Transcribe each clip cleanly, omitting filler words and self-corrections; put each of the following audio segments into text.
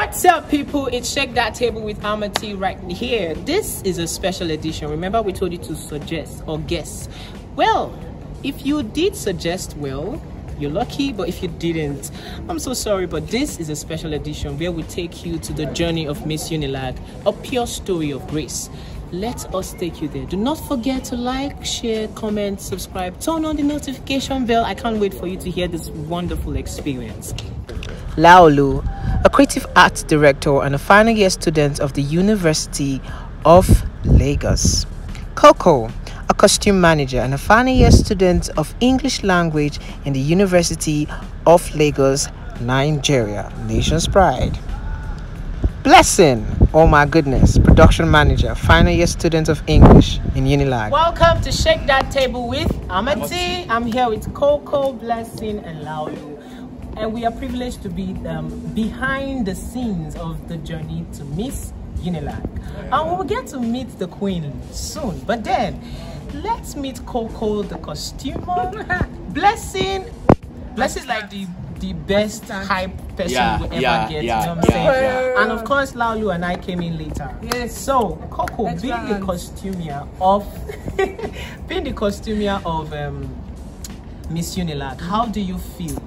What's up, people? It's Shake That Table with Amah.T right here. This is a special edition. Remember, we told you to suggest or guess. Well, if you did suggest, well, you're lucky, but if you didn't, I'm so sorry, but this is a special edition where we take you to the journey of Miss Unilag, a pure story of grace. Let us take you there. Do not forget to like, share, comment, subscribe, turn on the notification bell. I can't wait for you to hear this wonderful experience. Laolu, a creative arts director and a final year student of the University of Lagos. Coco, a costume manager and a final year student of English language in the University of Lagos, Nigeria, nation's pride. Blessing, oh my goodness, production manager, final year student of English in Unilag. Welcome to Shake That Table with Amah.T. I'm here with Coco, Blessing, and Laolu. And we are privileged to be behind the scenes of the journey to Miss Unilag. And we'll get to meet the queen soon. But then, let's meet Coco, the costumer. Blessing is like the best hype person we'll ever get. You know what I'm saying? And of course, Laolu and I came in later. Yes. So, Coco, being the costumier of Miss Unilag, how do you feel?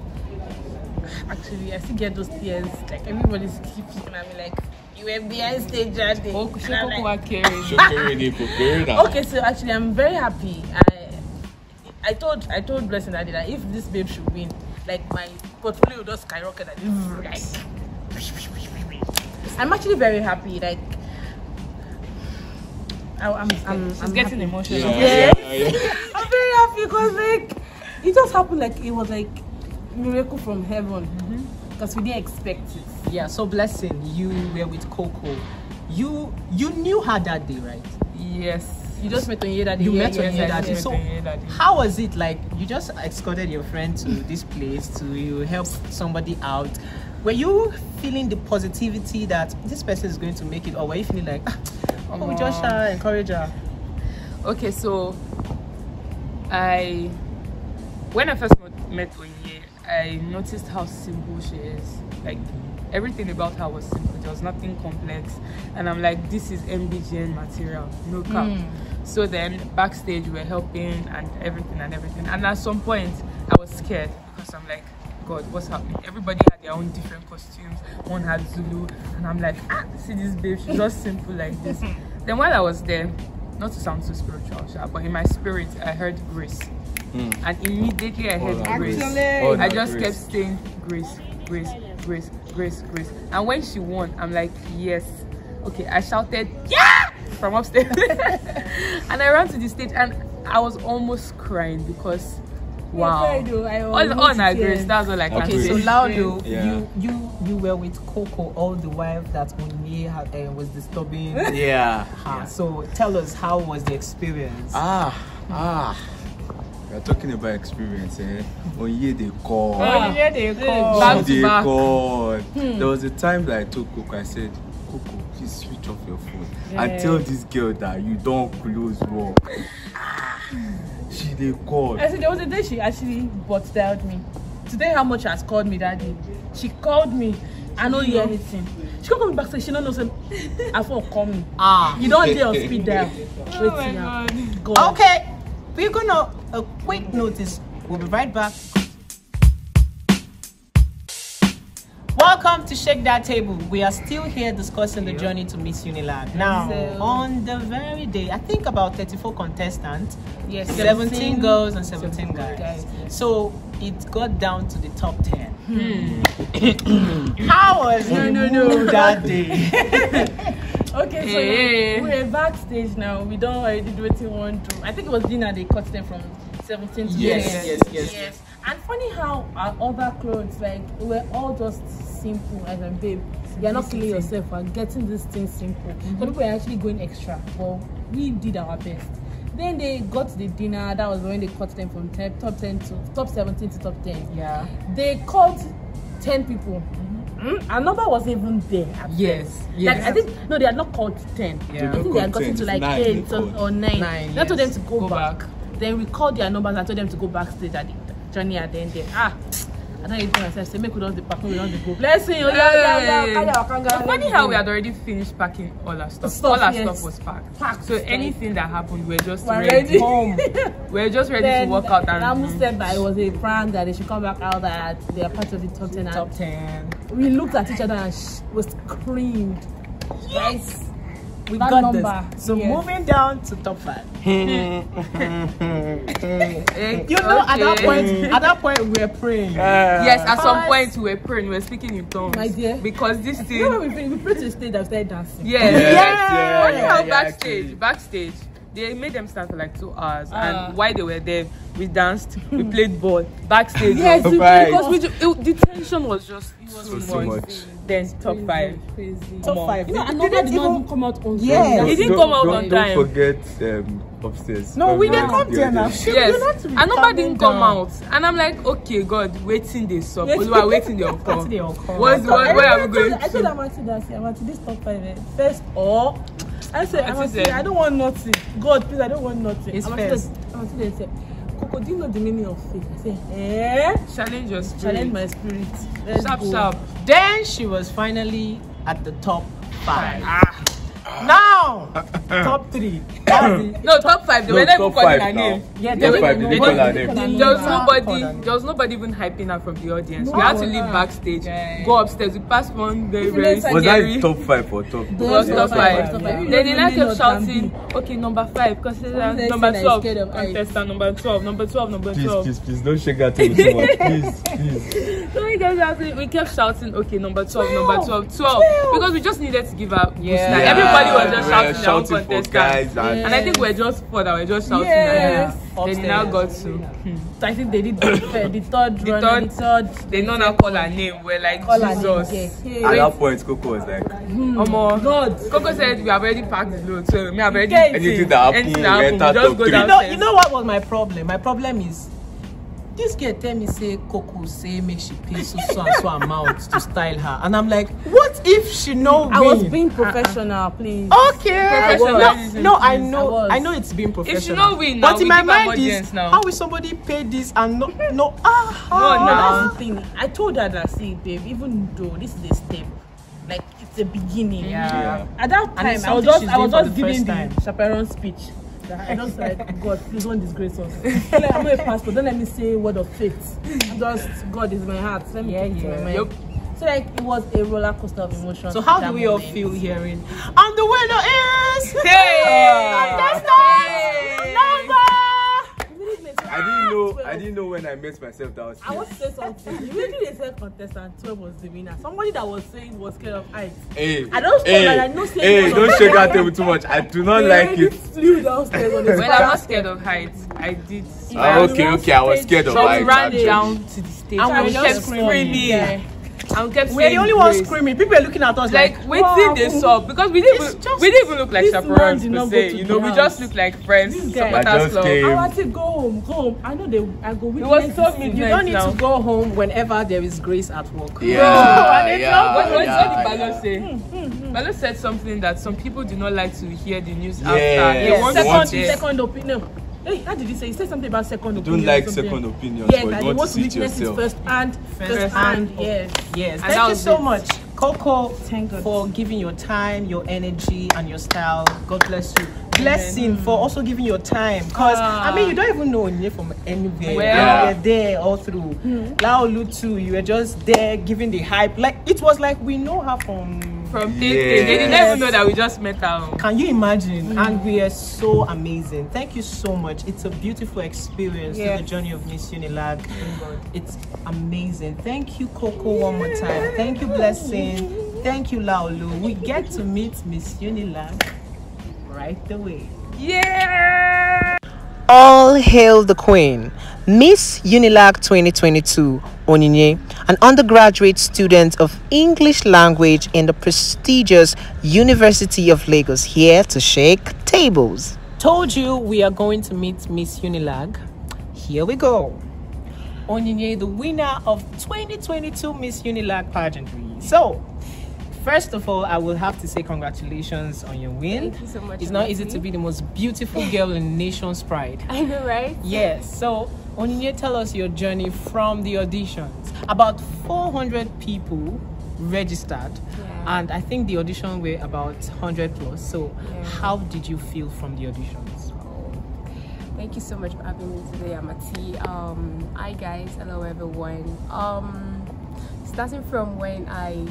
Actually, I still get those tears. Like everybody's keeps looking at me like you were behind stage that day. Okay, so actually, I'm very happy. I told Blessing that day that if this babe should win, like my portfolio would just skyrocket. Like, I'm actually very happy. Like I'm getting happy. Emotional. Yeah. I'm very happy because like it just happened. Like it was like miracle from heaven because we didn't expect it. Yeah. So Blessing, you were with Coco. You knew her that day, right? Yes. You just met Onyinye that day. You met Onyinye that day. So how was it? Like you just escorted your friend to this place to help somebody out. Were you feeling the positivity that this person is going to make it, or were you feeling like, oh, just encourage her? Okay, so when I first met Onyinye, I noticed how simple she is. Like everything about her was simple. There was nothing complex, and I'm like, this is MBGN material, no cap. So then backstage we were helping and everything. And at some point I was scared because I'm like, God, what's happening? Everybody had their own different costumes. One had Zulu, and I'm like, see this babe, she's just simple like this. Then while I was there, not to sound too spiritual, but in my spirit I heard grace. And immediately I heard grace. I just kept saying grace. And when she won, I'm like, yes. Okay, I shouted, yeah! From upstairs. And I ran to the stage and I was almost crying because, wow. All my grace, that's all I can say. So Laolu, you were with Coco all the while that Onyinye was disturbing her. So tell us, how was the experience? We're talking about experience, Onyinye they call. Back to back. There was a time that I told Coco, I said, Coco, please switch off your phone and tell this girl that you don't close work. She they called. I said there was a day she actually butt dialed me. Today how much she has called me that day. She called me. I don't hear anything. She come me back say she don't know some I phone call me. You don't hear on speed dial. Oh my God. Okay. We're gonna a quick notice. We'll be right back. Welcome to Shake That Table. We are still here discussing the journey to Miss Unilag. Now, on the very day, I think about 34 contestants. Yes, 17 girls and 17 guys. So it got down to the top 10. How was that day? Okay, so we're backstage now. We don't already do what we want to. I think it was dinner they cut them from 17 to 10. Yes. And funny how our other clothes, like, were all just simple. As a babe, you're not killing yourself for getting this thing simple. Some people are actually going extra, but we did our best. Then they got to the dinner. That was when they cut them from top 10 to top 17 to top 10. Yeah. They called 10 people. Our number was even there. Yes. Like, I think they had not called 10. Yeah. I think they had gotten to like 8 or 9. They told them to go back. Then we called their numbers and told them to go backstage at the journey at the end there. And then I said, make we don't pack, we don't go. Blessing, yeah. Funny how we had already finished packing all our stuff. All our stuff was packed. So anything that happened, we're just ready home. We're just ready to walk out. And Lamu said that it was a prank, that they should come back out, that they are part of the top 10. Top 10. We looked at each other and was screamed. Yes. We that got number. this. So yes. Moving down to top 5. Okay. At that point we were praying. Yes, at some point we were praying, we were speaking in tongues. My dear. Because this thing. You know when we prayed to the stage and started dancing. Backstage. They made them stand for like 2 hours, and while they were there, we danced, we played ball. Backstage, yes, because the tension was just too much. Then top 5, crazy. Top 5. You know, and nobody did not even come out on time. Yeah, it didn't come out on time. Don't forget upstairs. No, we didn't come there now. Yes, and nobody didn't come out. And I'm like, okay, God, waiting this up. We are waiting the call. Where are we going to? I told Amah.T, this top 5 first or. I said, Amah.T, I don't want nothing. God, please, I don't want nothing. It's first. Amah.T said, Coco, do you know the meaning of faith? I said, Challenge your spirit. Challenge my spirit. Sharp. Then she was finally at the top 5. Now, top 3. No, top 5. They were never calling her name. Yeah, top 5. They call her name. There was nobody even hyping her from the audience. We had to leave backstage, go upstairs. We passed one very scary. Was that top 5 or top? It was top 5. Then they now kept shouting, okay, number 5, contestant number 12, contestant number 12, number 12. Please, don't shake that table too much. Please. So we kept shouting, okay, number 12, 12. Because we just needed to give her boost. Everybody was just shouting their own contestant. And I think we're just for that, we're just shouting at them. They now got to. So I think they did the third. They know now call her name. We're like, Jesus. At that point, Coco was like, God. Coco said, we have already packed the load. So we have already anything that happened, just go downstairs. You know what was my problem? My problem is, this girl tell me say Coco say make she pay so amount to style her, and I'm like, what if she know win? I was being professional, please. Okay. I know it's being professional. If she know win now, but in my mind is how will somebody pay this and no. That's the thing. I told her that, see, babe, even though this is a step, like it's a beginning. Yeah. At that time, I was just giving the chaperone speech. I just said, God, please don't disgrace us. I'm not a pastor. Don't let me say a word of faith. Just, God is my heart. Let me put it in my mind. So like, it was a roller coaster of emotions. So how do we all feel hearing? And the winner is I didn't know when I met myself that was. I want to say something. You really said contestant 12 was the winner. Somebody that was saying was scared of heights. I don't shake that table too much. I do not like it. Flew downstairs on well, I'm not scared of heights. I did. Okay, I was scared of heights. So we ran down to the stage and we kept screaming. And kept we're the only ones screaming. People are looking at us like waiting this up because we didn't even look like chaperones per se. You know, we just look like friends. Supporters club. I want to go home. I know I go with. It was so midnight. You don't need to go home whenever there is grace at work. What did Balo say? Balo said something that some people do not like to hear the news after. They want second opinion. Hey, how did he say? He said something about second opinion. Don't like second opinion. Yeah, but you want to witness it first hand. Yes. Thank you so much, Coco, for giving your time, your energy, and your style. God bless you. Blessing for also giving your time. Because, I mean, you don't even know Onyinye from anywhere. You were there all through. Laolu too, you were just there giving the hype. Like, it was like we know her from They didn't even know that we just met her. Can you imagine? And we are so amazing. Thank you so much. It's a beautiful experience to the journey of Miss Unilag. It's amazing. Thank you, Coco, one more time. Thank you, Blessing. Thank you, Laolu. We get to meet Miss Unilag right away. Yeah! All hail the Queen. Miss Unilag 2022, Onyinye, an undergraduate student of English language in the prestigious University of Lagos, here to shake tables. Told you we are going to meet Miss Unilag. Here we go. Onyinye, the winner of 2022 Miss Unilag pageantry. So, First of all, I will have to say congratulations on your win. Thank you so much. It's not easy to be the most beautiful girl in Nation's Pride. I know, right? Yes. So, Onyinye, tell us your journey from the auditions. About 400 people registered, and I think the audition were about 100 plus. So, how did you feel from the auditions? Thank you so much for having me today, Amah.T. Hi guys, hello everyone. Starting from when I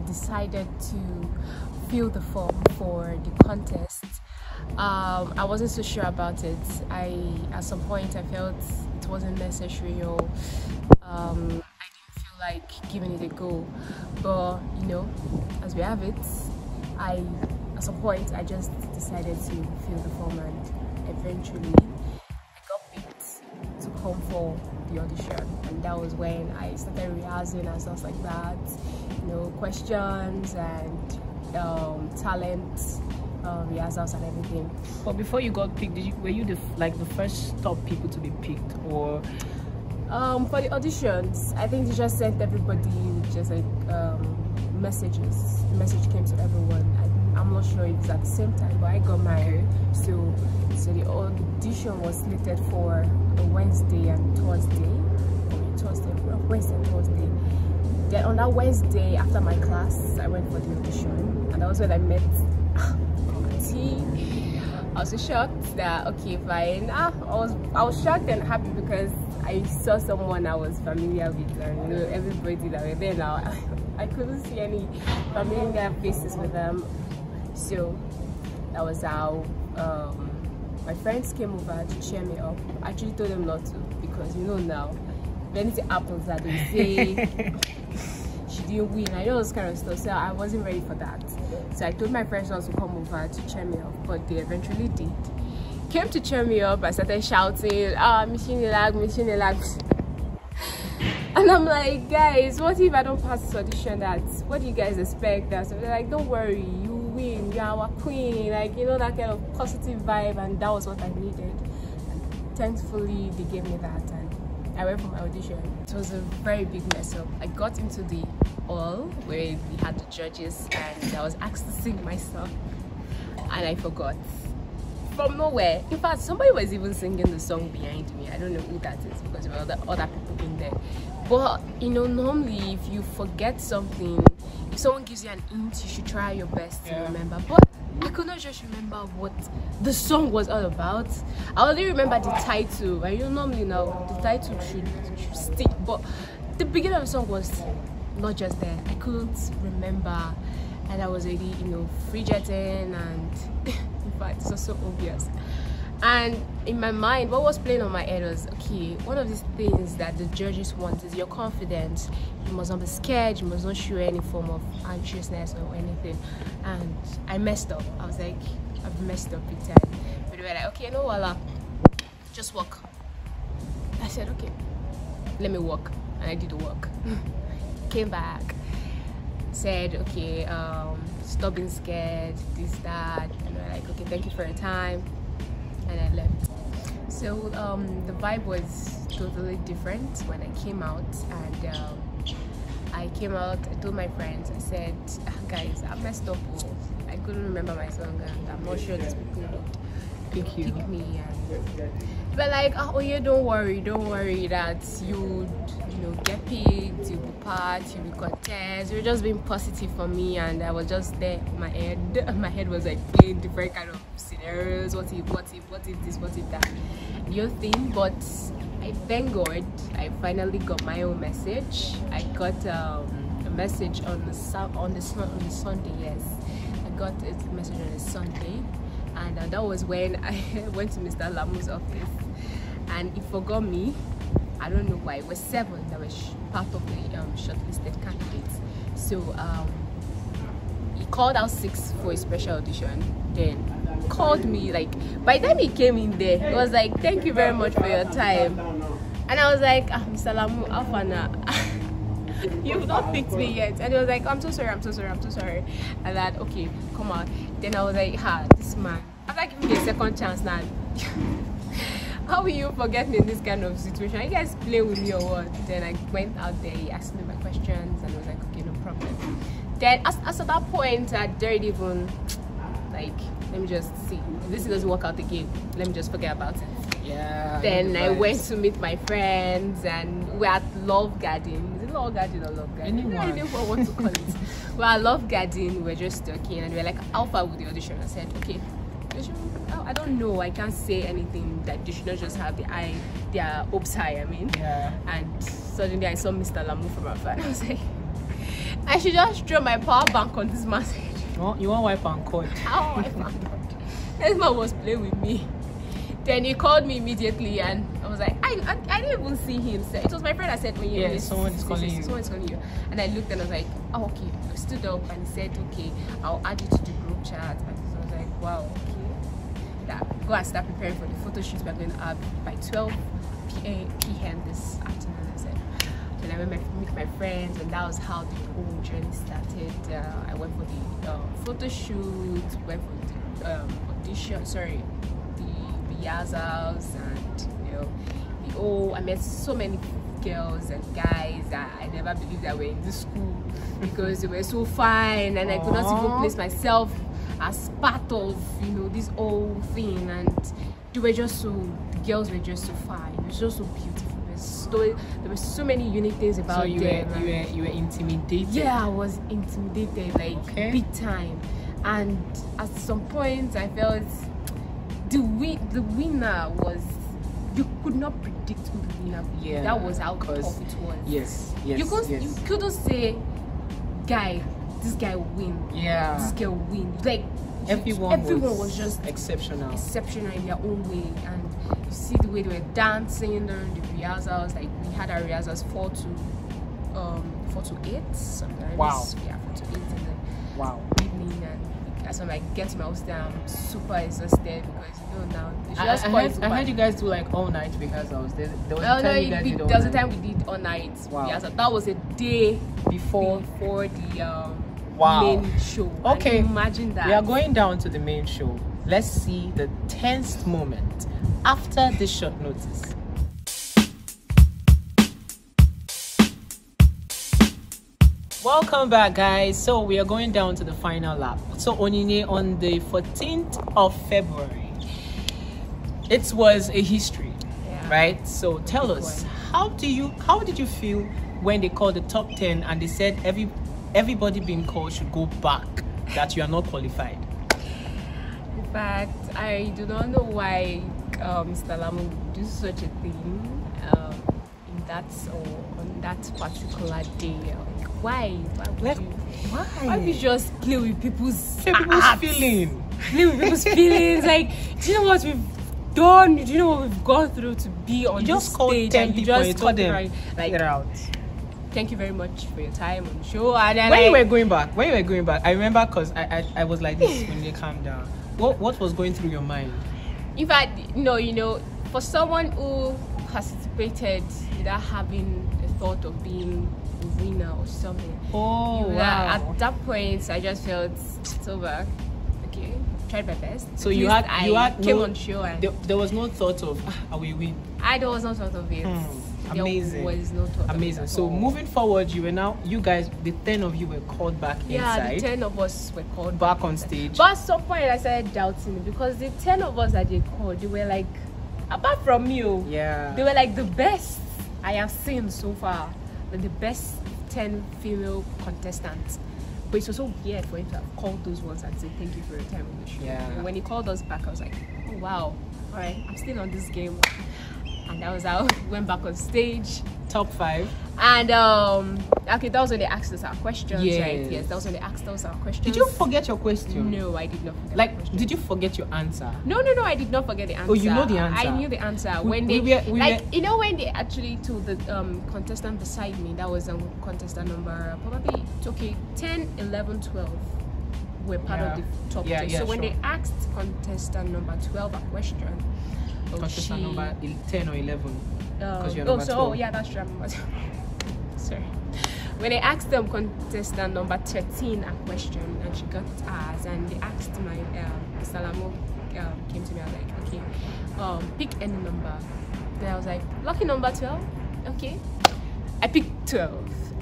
decided to fill the form for the contest, I wasn't so sure about it. At some point I felt it wasn't necessary, or I didn't feel like giving it a go. But as we have it, at some point I just decided to fill the form, and eventually I got picked to come for the audition. And that was when I started rehearsing and stuff like that, questions and talent rehearsals and everything. But before you got picked, were you the first top people to be picked, or? For the auditions, I think they just sent everybody just like messages. The message came to everyone. I'm not sure if it's at the same time, but I got mine. So the audition was slated for a Wednesday and Thursday. Wednesday and Thursday. Then on that Wednesday, after my class, I went for the audition, and that was when I met T. I was so shocked that fine. I was shocked and happy because I saw someone I was familiar with, and everybody that were there now. I couldn't see any familiar faces with them. So that was how my friends came over to cheer me up. I actually told them not to, because now if anything happens that they say she didn't win, I know those kind of stuff, so I wasn't ready for that. So I told my friends not to come over to cheer me up, but they eventually did. Came to cheer me up. I started shouting, MISS UNILAG, MISS UNILAG. And I'm like, guys, what if I don't pass this audition? What do you guys expect? So they're like, don't worry, you win, you're our queen, that kind of positive vibe. And that was what I needed. And thankfully they gave me that, and I went for my audition. It was a very big mess up. I got into the hall where we had the judges, and I was asked to sing my song, and I forgot. From nowhere. In fact, somebody was even singing the song behind me. I don't know who that is, because there were other people in there. But normally if you forget something, if someone gives you an hint, you should try your best to remember. But I could not just remember what the song was all about. I only remember the title. And normally now the title should stick, but the beginning of the song was not just there. I couldn't remember, and I was already fidgeting, and in fact it was so obvious. And in my mind, what was playing on my head was, one of these things that the judges want is your confidence. You must not be scared, you must not show any form of anxiousness or anything. And I messed up. I was like, I've messed up big time. But they were like, okay, no, voila, just walk. I said, okay, let me walk. And I did the walk. Came back, said, okay, stop being scared, this, that. And they were like, okay, thank you for your time. And I left. So the vibe was totally different when I came out, and I told my friends, I said, guys, I messed up. I couldn't remember my song, and I'm not sure these people would pick me. And but like, oh yeah, don't worry that you get picked, you'll be part, you'll be contest. You're just being positive for me, and I was just there. My head was like playing different kind of scenarios. What if this, what if that, your thing. But I thank God I finally got my own message. I got a message on the Sunday. Yes, I got a message on a Sunday, and that was when I went to Mr. Lamu's office, and he forgot me. I don't know why. It was 7 that was part of the shortlisted candidates. So he called out 6 for a special audition, then called me. Like, by the time he came in there, he was like, thank you very much for your time. And I was like, Mr. Lamu, Afana, you've not picked me yet. And he was like, I'm so sorry. And that, okay, come on. Then I was like, this man, I'm like, give me a second chance now. How will you forget me in this kind of situation? Are you guys play with me or what? Then I went out there, he asked me my questions, and I was like, okay, no problem. Then as at that point, I didn't even like, let me just see. If this doesn't work out again, let me just forget about it. Yeah. Then I went to meet my friends, and we're at Love Garden. Is it Love Garden or Love Garden? Anyone. I don't know what to call it. We're at Love Garden. We're just talking, and we're like, how far with the audition? I said, okay. I don't know. I can't say anything. That they should not just have their hopes high. I mean, yeah. And suddenly I saw Mr. Lamu from afar. I was like, I should just throw my power bank on this message. You want wipe and cord? How wipe and cord? This man was playing with me. Then he called me immediately, and I was like, I didn't even see him. It was my friend. I said, when you someone is calling you. Someone is calling you. And I looked and I was like, oh, okay. I stood up and he said, okay, I'll add you to the group chat. And so I was like, wow, okay. Go and start preparing for the photo shoot we're going to have by 12 p.m. this afternoon. I said, then I went to meet my friends, and that was how the whole journey started. I went for the photo shoot, went for the audition, the rehearsals, and I met so many girls and guys that I never believed that were in this school because they were so fine, and I could not even place myself as part of this whole thing. And the girls were just so fine. It was just so beautiful. There were so many unique things about them. You were intimidated? Yeah, I was intimidated, like big time. And at some point I felt the winner was, you could not predict who the winner would be. That was how tough it was. Yes. You couldn't say, this guy will win. Yeah. This girl will win. Like everyone was just exceptional in their own way. And you see the way they were dancing during the rehearsals. Like we had our rehearsals 4 to 8 sometimes. Wow. Yeah, 4 to 8 in the evening. And as when I get to my hostel, I'm super exhausted because now I heard you guys do like all night rehearsals. There was a time we did all night. Wow. That was a day before the main show. Okay, imagine that. We are going down to the main show. Let's see the tense moment after this short notice. Welcome back, guys. So we are going down to the final lap. So Onyinye, on the 14th of February, it was a history, right? So tell us, how did you feel when they called the top 10 and they said everybody being called should go back, that you are not qualified? In fact, I do not know why Mr. Lamu would do such a thing on that particular day. Why would you just play with people's feelings? Play with people's feelings. Like, do you know what we've done? Do you know what we've gone through to be on this stage? And you just called them right, like, get out. Thank you very much for your time on the show. And when you were going back, I remember because I was like this when they calmed down. What was going through your mind? In fact, for someone who participated without having a thought of being a winner or something. Wow. At that point, I just felt it's over. Okay, tried my best. So I came on show and there was no thought of I will win. There was no thought of it. Amazing. There was no thought amazing. Of it so moving forward, you guys, the 10 of you were called back inside. Yeah, the 10 of us were called back on stage. But at some point, I started doubting it because the 10 of us that they called, they were like, apart from you, they were like the best I have seen so far, like the best 10 female contestants. But it was so weird for him to have called those ones and say thank you for your time on the show. And when he called us back, I was like, oh wow, all right, I'm still on this game. And that was how we went back on stage. Top 5. And okay, that was when they asked us our questions, right? Yes, that was when they asked us our questions. Did you forget your question? No, I did not forget. Like, did you forget your answer? No, I did not forget the answer. Oh, you know the answer? I knew the answer. When they when they actually told the contestant beside me, that was contestant number probably 10, 11, 12 were part of the top 10. So when they asked contestant number 12 a question, contestant number 10 or 11. That's true. Sorry. When they asked them contestant number 13 a question and she got ours, and they asked my Mr. Lamu came to me, I was like, okay, pick any number. Then I was like, lucky number 12. Okay, I picked 12.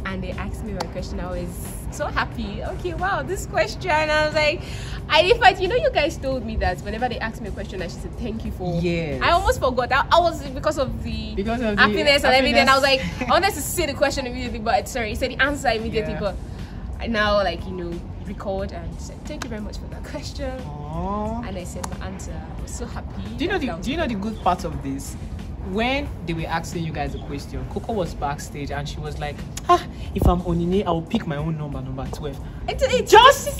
and they asked me one question. I was so happy. Okay, wow, this question. I was like, in fact, you know, you guys told me that whenever they asked me a question, I should say thank you for. Yes. I almost forgot. I was because of the happiness and everything. I was like, I wanted to say the question immediately, but sorry, say the answer immediately. Yeah. But I now, like, you know, record and said thank you very much for that question. Aww. And I said my answer. I was so happy. Do you know the good part of this? When they were asking you guys a question, Coco was backstage and she was like, if I'm Onyinye, I will pick my own number 12. Just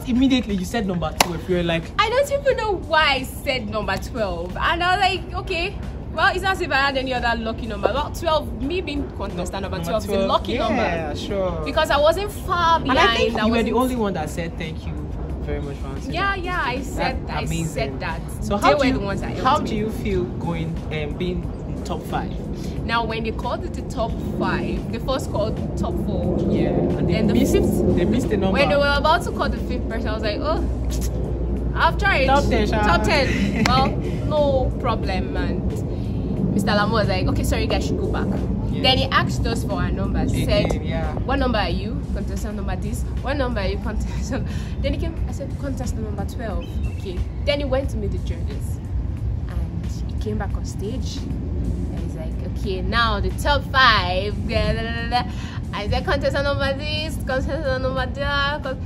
immediately you said number 12. You were like, I don't even know why I said number 12. And I was like, okay, well, it's not as if I had any other lucky number. Well, 12, me being contestant number 12 is a lucky number. Yeah, sure. Because I wasn't far behind. And I think you were the only one that said thank you very much for answering. Yeah, I said that. So how do you feel going and being in top 5? Now, when they called it the top 5, they first called top 4. Yeah, and they missed the number. When they were about to call the 5th person, I was like, oh, I've tried. Top 10. Top 10. Well, no problem. And Mr. Lamu was like, okay, sorry, you guys should go back. Yeah. Then he asked us for our numbers. He said, what number are you? Contestant number this. What number are you? Contestant. Then he came, I said, contestant number 12. Okay. Then he went to meet the judges. And he came back on stage. And he's like, okay, now the top 5. I said, contestant number this, contestant number that.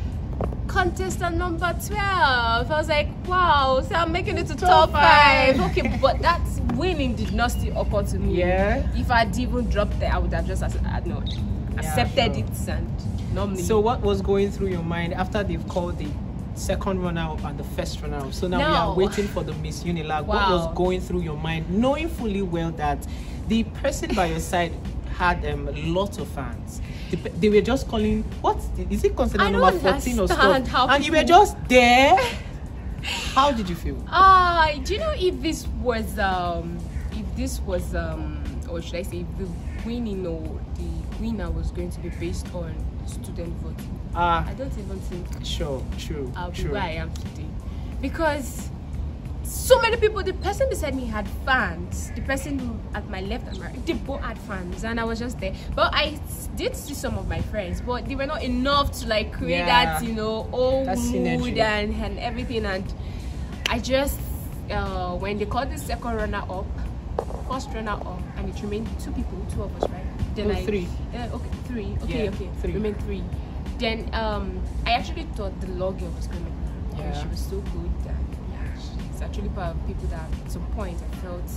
Contestant number 12. I was like, wow, so I'm making it to top 5. Okay, but that winning did not still occur to me. Yeah. If I'd even dropped there, I would have just accepted it and normally. So what was going through your mind after they've called the second runner-up and the first runner-up? So now we are waiting for the Miss Unilag. Wow. What was going through your mind, knowing fully well that the person by your side had lots of fans? They were just calling, what is it considered number 14 or stuff? And you were just there. How did you feel? Do you know if this was or should I say if the winning or the winner was going to be based on student voting? I don't even think I'll be where I am today, because so many people, the person beside me had fans, the person at my left and right, they both had fans, and I was just there. But I did see some of my friends, but they were not enough to like create that, you know, old mood and everything. And I just when they called the second runner up, first runner up, and it remained 2 people, 2 of us, right? Then 3. Okay, 3. Okay, 3. Remained 3. Then I actually thought the law girl was gonna win. Yeah. She was so good. She's actually part of people that at some point I felt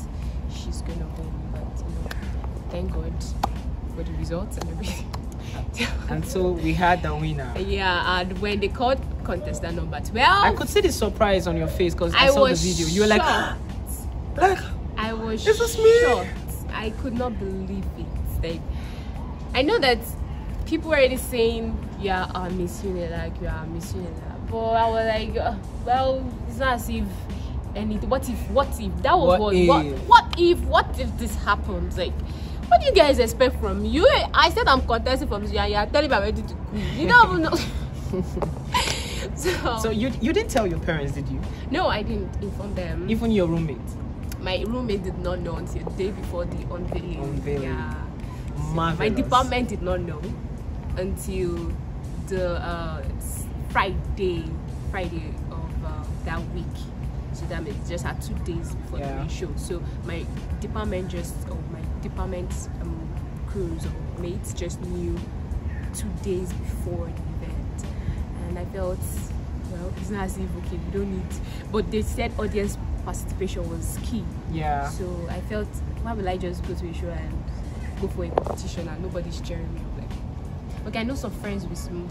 she's gonna win, but you know, thank God for the results and everything. And so we had the winner. Yeah, and when they called contestant number 12, I could see the surprise on your face because I saw the video. You were like, I was this was me. Shocked. I could not believe it. Like, I know that people were already saying, yeah, Miss Unilag, you are Miss Unilag. But I was like, well, it's not as if anything. What if that was what if this happens? Like, what do you guys expect from you? I said I'm contesting from you, and you're telling me I'm ready to quit. You don't even know. So you didn't tell your parents, did you? No, I didn't inform them. Even your roommate? My roommate did not know until the day before the unveiling. Yeah. So my department did not know until the Friday of that week. So that means just had 2 days before the main show. So my department crews or mates just knew 2 days before the event, and I felt, well, it's not as if we don't need, but they said audience participation was key. Yeah. So I felt, why will I just go to a show and go for a competition and nobody's cheering me? Okay, I know some of my friends who still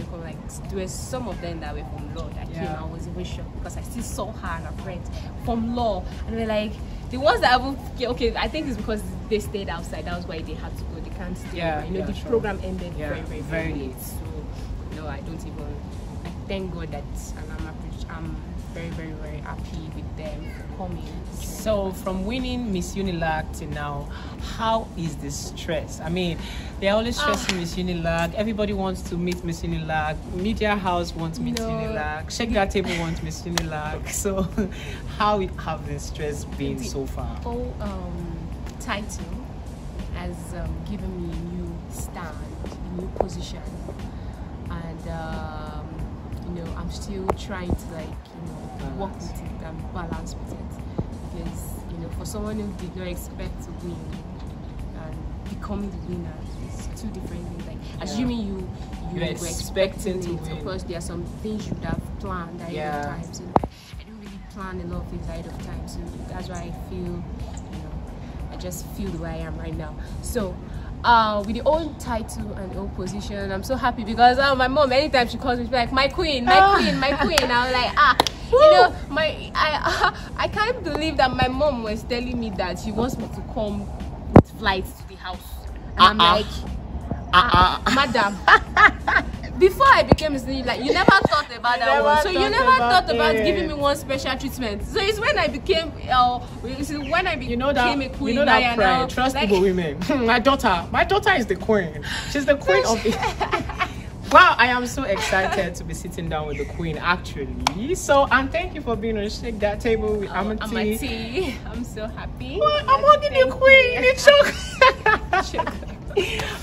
come, like, there were some of them that were from law that came. I was even shocked because I still saw her and her friends from law, and they're like, the ones that okay, I think it's because they stayed outside, that was why they had to go, they can't stay. The program ended very late, so no, I don't even, I thank God that, and I'm very, very, very happy with them for coming. So from winning Miss Unilag to now, how is the stress? I mean, they're always stressing Miss Unilag. Everybody wants to meet Miss Unilag. Media house wants Miss Unilag. Shake That Table wants Miss Unilag. So how have the stress been so far? The whole title has given me a new stand, a new position, and you know, I'm still trying to like, you know, work with it and balance with it, because you know, for someone who did not expect to win and becoming the winner is two different things. Like assuming you were expecting to win. Of course, there are some things you would have planned ahead of time. So I don't really plan a lot of things ahead of time. So that's why I feel, you know, I just feel the way I am right now. So with the old title and old position, I'm so happy because my mom, anytime she calls me, she's like, my queen, my queen, my queen. I'm like, you know, I can't believe that my mom was telling me that she wants me to come with flights to the house. And I'm like, madam, before I became Miss Unilag, like, you never thought about that one. So you never thought about giving me one special treatment. So it's when I became a queen. You know that pride. Trust like, women. my daughter is the queen. She's the queen of the. Wow, I am so excited to be sitting down with the queen, actually. So, and thank you for being on Shake That Table with Amah.T. I'm so happy. Well, I'm hugging the queen. It's choke.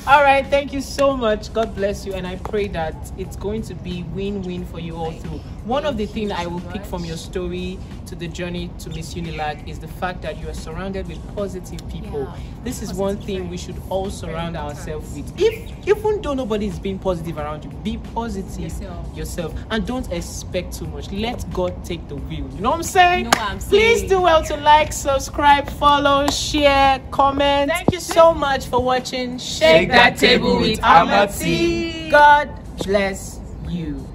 All right, thank you so much. God bless you, and I pray that it's going to be win-win for you all too. One of the things I will pick from your story to the journey to Miss Unilag is the fact that you are surrounded with positive people. This is one thing we should all surround ourselves with. Even though nobody is being positive around you, be positive yourself and don't expect too much. Let God take the wheel. You know what I'm saying? You know what I'm saying. Please do well to like, subscribe, follow, share, comment. Thank you so much for watching Shake That Table with Amah.T. God bless you.